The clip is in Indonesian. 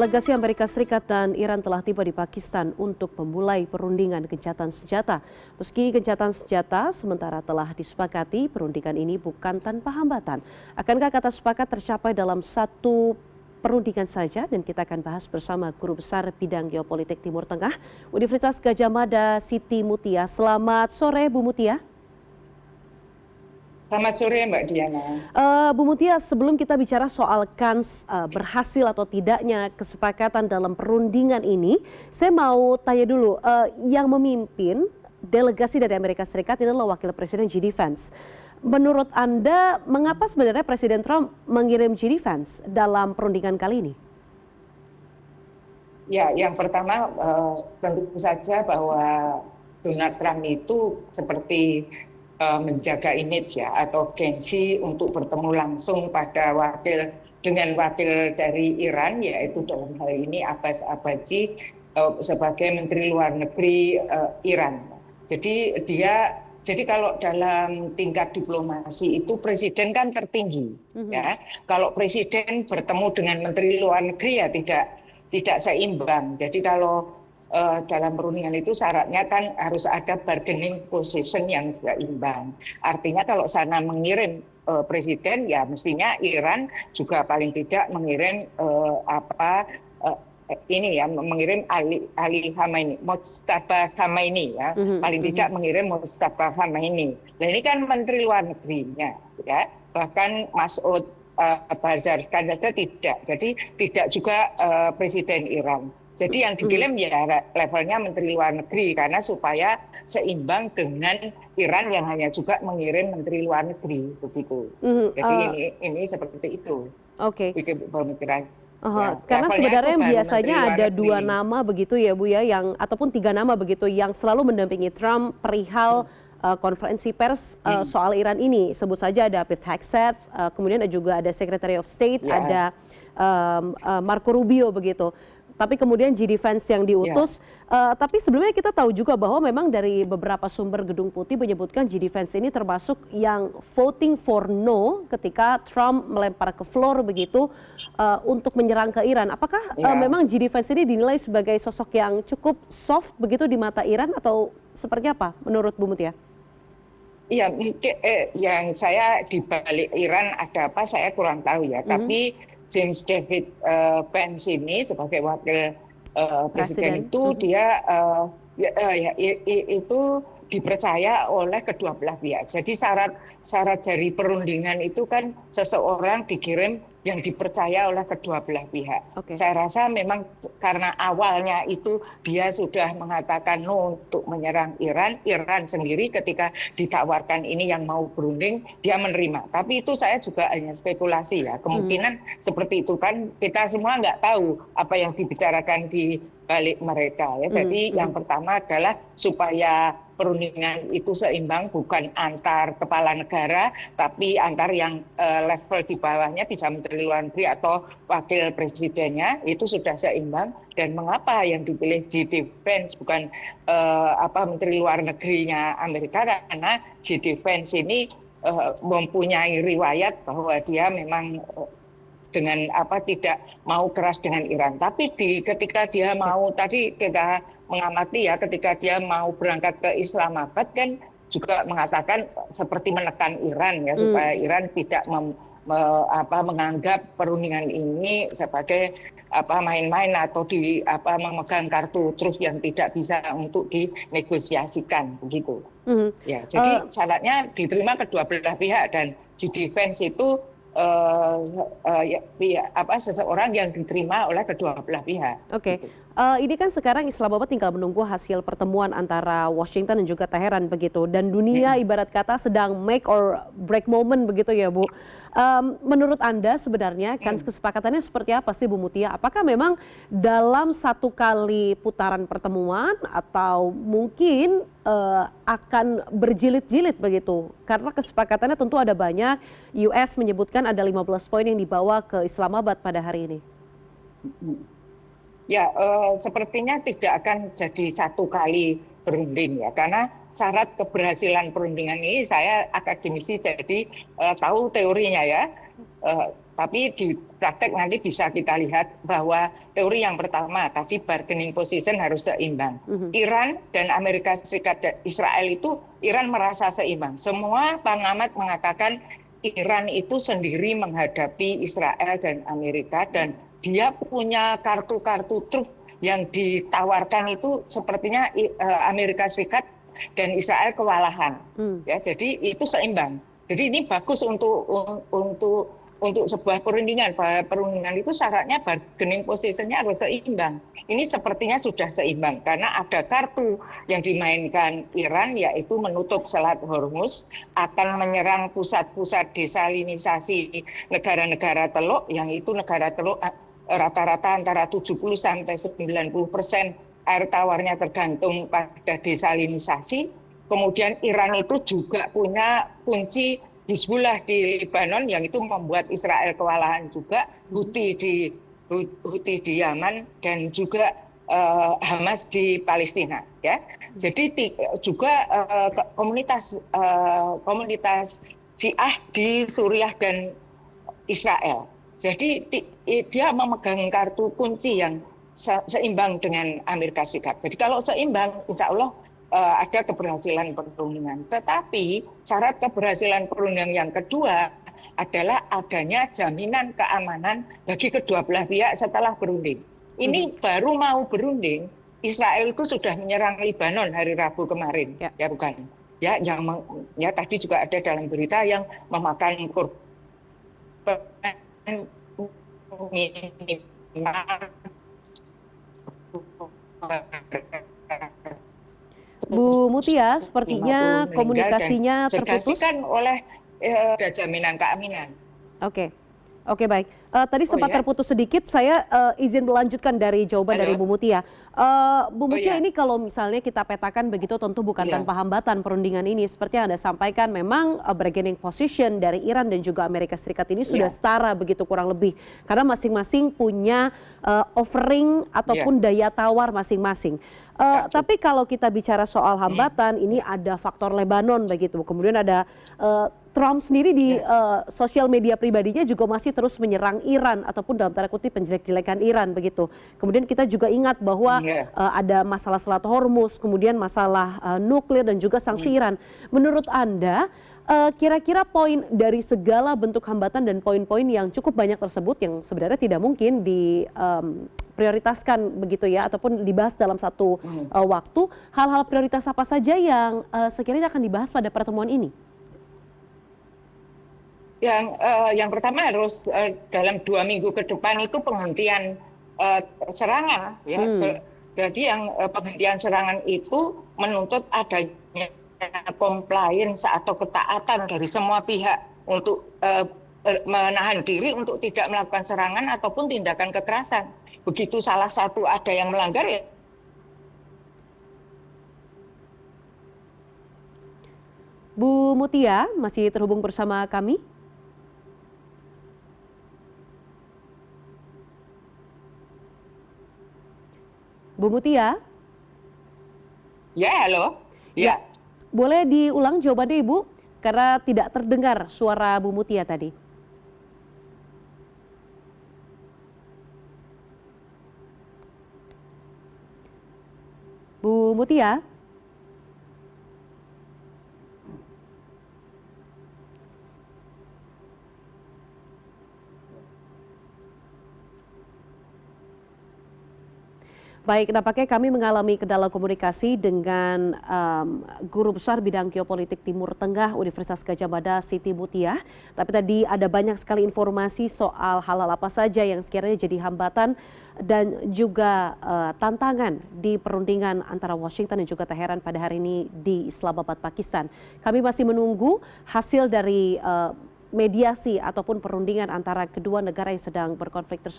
Delegasi Amerika Serikat dan Iran telah tiba di Pakistan untuk memulai perundingan gencatan senjata. Meski gencatan senjata sementara telah disepakati, perundingan ini bukan tanpa hambatan. Akankah kata sepakat tercapai dalam satu perundingan saja? Dan kita akan bahas bersama Guru Besar Bidang Geopolitik Timur Tengah, Universitas Gadjah Mada, Siti Mutia. Selamat sore, Bu Mutia. Selamat sore Mbak Diana. Bu Mutia, sebelum kita bicara soal kans berhasil atau tidaknya kesepakatan dalam perundingan ini, saya mau tanya dulu, yang memimpin delegasi dari Amerika Serikat ini adalah Wakil Presiden J.D. Vance. Menurut Anda, mengapa sebenarnya Presiden Trump mengirim J.D. Vance dalam perundingan kali ini? Ya, yang pertama tentu saja bahwa Donald Trump itu seperti menjaga image ya atau gengsi untuk bertemu langsung pada wakil dari Iran, yaitu dalam hal ini Abbas Araghchi sebagai Menteri Luar Negeri Iran. Jadi kalau dalam tingkat diplomasi itu presiden kan tertinggi, ya. Kalau presiden bertemu dengan Menteri Luar Negeri ya tidak seimbang. Jadi kalau dalam perundingan itu syaratnya kan harus ada bargaining position yang seimbang. Artinya kalau sana mengirim presiden, ya mestinya Iran juga paling tidak mengirim mengirim Ali Khamenei, Mojtaba Khamenei ya, paling tidak mengirim Mojtaba Khamenei. Nah ini kan Menteri Luar Negerinya, ya. Bahkan Masoud Barzani tidak, jadi tidak juga Presiden Iran. Jadi yang dikirim ya levelnya Menteri Luar Negeri karena supaya seimbang dengan Iran yang hanya juga mengirim Menteri Luar Negeri begitu. Jadi ini seperti itu. Oke. Pemikiran. Ya, karena sebenarnya biasanya ada dua nama begitu ya Bu ya, ataupun 3 nama begitu yang selalu mendampingi Trump perihal konferensi pers soal Iran ini. Sebut saja ada Pete Hegseth, kemudian juga ada Secretary of State, ada Marco Rubio begitu. Tapi kemudian J.D. Vance yang diutus. Tapi sebelumnya kita tahu juga bahwa memang dari beberapa sumber Gedung Putih menyebutkan J.D. Vance ini termasuk yang voting for no ketika Trump melempar ke floor begitu untuk menyerang ke Iran. Apakah memang J.D. Vance ini dinilai sebagai sosok yang cukup soft begitu di mata Iran atau seperti apa menurut Bu Mutia? Iya, yang saya di balik Iran ada apa saya kurang tahu ya. Tapi James David Vance ini sebagai wakil presiden itu dia itu dipercaya oleh kedua belah pihak. Jadi syarat dari perundingan itu kan seseorang dikirim yang dipercaya oleh kedua belah pihak. Saya rasa memang karena awalnya itu dia sudah mengatakan no untuk menyerang Iran sendiri ketika ditawarkan ini yang mau berunding dia menerima. Tapi itu saya juga hanya spekulasi ya. Kemungkinan seperti itu kan kita semua nggak tahu apa yang dibicarakan di balik mereka ya. Jadi yang pertama adalah supaya perundingan itu seimbang bukan antar kepala negara tapi antar yang level di bawahnya bisa Menteri Luar Negeri atau wakil presidennya itu sudah seimbang. Dan mengapa yang dipilih J.D. Vance bukan Menteri Luar Negerinya Amerika, karena J.D. Vance ini mempunyai riwayat bahwa dia memang dengan tidak mau keras dengan Iran. Tapi ketika dia mau tadi kita mengamati ya, ketika dia mau berangkat ke Islamabad kan juga mengatakan seperti menekan Iran ya supaya Iran tidak menganggap perundingan ini sebagai main-main atau memegang kartu truf yang tidak bisa untuk dinegosiasikan begitu. Ya, jadi syaratnya diterima kedua belah pihak dan J.D. Vance itu seseorang yang diterima oleh kedua belah pihak. Oke. Ini kan sekarang Islamabad tinggal menunggu hasil pertemuan antara Washington dan juga Teheran begitu, dan dunia ibarat kata sedang make or break moment begitu ya Bu. Menurut Anda sebenarnya kans kesepakatannya seperti apa sih Bu Mutia? Apakah memang dalam satu kali putaran pertemuan atau mungkin akan berjilid-jilid begitu? Karena kesepakatannya tentu ada banyak. US menyebutkan ada 15 poin yang dibawa ke Islamabad pada hari ini. Ya, sepertinya tidak akan jadi satu kali berunding ya, karena syarat keberhasilan perundingan ini saya akademisi jadi tahu teorinya ya. Tapi di praktek nanti bisa kita lihat bahwa teori yang pertama tadi bargaining position harus seimbang. Iran dan Amerika Serikat dan Israel itu, Iran merasa seimbang. Semua pengamat mengatakan Iran itu sendiri menghadapi Israel dan Amerika, dan dia punya kartu-kartu truf yang ditawarkan itu sepertinya Amerika Serikat dan Israel kewalahan. Ya, jadi itu seimbang. Jadi ini bagus untuk sebuah perundingan. Perundingan itu syaratnya bargaining position-nya harus seimbang. Ini sepertinya sudah seimbang karena ada kartu yang dimainkan Iran, yaitu menutup Selat Hormuz, akan menyerang pusat-pusat desalinisasi negara-negara Teluk, yang itu negara Teluk rata-rata antara 70 sampai 90% air tawarnya tergantung pada desalinisasi. Kemudian Iran itu juga punya kunci Hizbullah di Lebanon yang itu membuat Israel kewalahan juga, Houthi di Yaman, dan juga Hamas di Palestina. Ya, jadi juga komunitas Syiah di Suriah dan Israel. Jadi dia memegang kartu kunci yang seimbang dengan Amerika Serikat. Jadi kalau seimbang, insya Allah ada keberhasilan perundingan. Tetapi syarat keberhasilan perundingan yang kedua adalah adanya jaminan keamanan bagi kedua belah pihak setelah berunding. Ini baru mau berunding, Israel itu sudah menyerang Lebanon hari Rabu kemarin, ya bukan? Ya, ya tadi juga ada dalam berita yang memakan korban minimal. Bu Mutia, sepertinya komunikasinya terputus. Oleh ada jaminan keamanan. Oke, baik. Tadi sempat terputus sedikit, saya izin melanjutkan dari jawaban dari Bu Mutia. Bu Mutia, ini kalau misalnya kita petakan begitu tentu bukan tanpa hambatan perundingan ini. Seperti yang Anda sampaikan, memang bargaining position dari Iran dan juga Amerika Serikat ini sudah setara begitu kurang lebih. Karena masing-masing punya offering ataupun daya tawar masing-masing. Tapi kalau kita bicara soal hambatan, ini ada faktor Lebanon begitu. Kemudian ada Trump sendiri di sosial media pribadinya juga masih terus menyerang Iran ataupun dalam tanda kutip penjelek-jelekan Iran begitu. Kemudian kita juga ingat bahwa ada masalah Selat Hormuz, kemudian masalah nuklir dan juga sanksi Iran. Menurut Anda, kira-kira poin dari segala bentuk hambatan dan poin-poin yang cukup banyak tersebut yang sebenarnya tidak mungkin diprioritaskan begitu ya, ataupun dibahas dalam satu waktu, hal-hal prioritas apa saja yang sekiranya akan dibahas pada pertemuan ini? Yang pertama harus dalam 2 minggu ke depan itu penghentian serangan. Ya. Jadi yang penghentian serangan itu menuntut adanya compliance atau ketaatan dari semua pihak untuk menahan diri untuk tidak melakukan serangan ataupun tindakan kekerasan. Begitu salah satu ada yang melanggar, ya. Bu Mutia masih terhubung bersama kami? Bu Mutia? Ya, halo. Ya. Boleh diulang jawabannya Ibu? Karena tidak terdengar suara Bu Mutia tadi. Bu Mutia? Baik, nampaknya kami mengalami kendala komunikasi dengan Guru Besar Bidang Geopolitik Timur Tengah Universitas Gadjah Mada, Siti Mutia. Tapi tadi ada banyak sekali informasi soal hal-hal apa saja yang sekiranya jadi hambatan dan juga tantangan di perundingan antara Washington dan juga Teheran pada hari ini di Islamabad, Pakistan. Kami masih menunggu hasil dari mediasi ataupun perundingan antara kedua negara yang sedang berkonflik tersebut.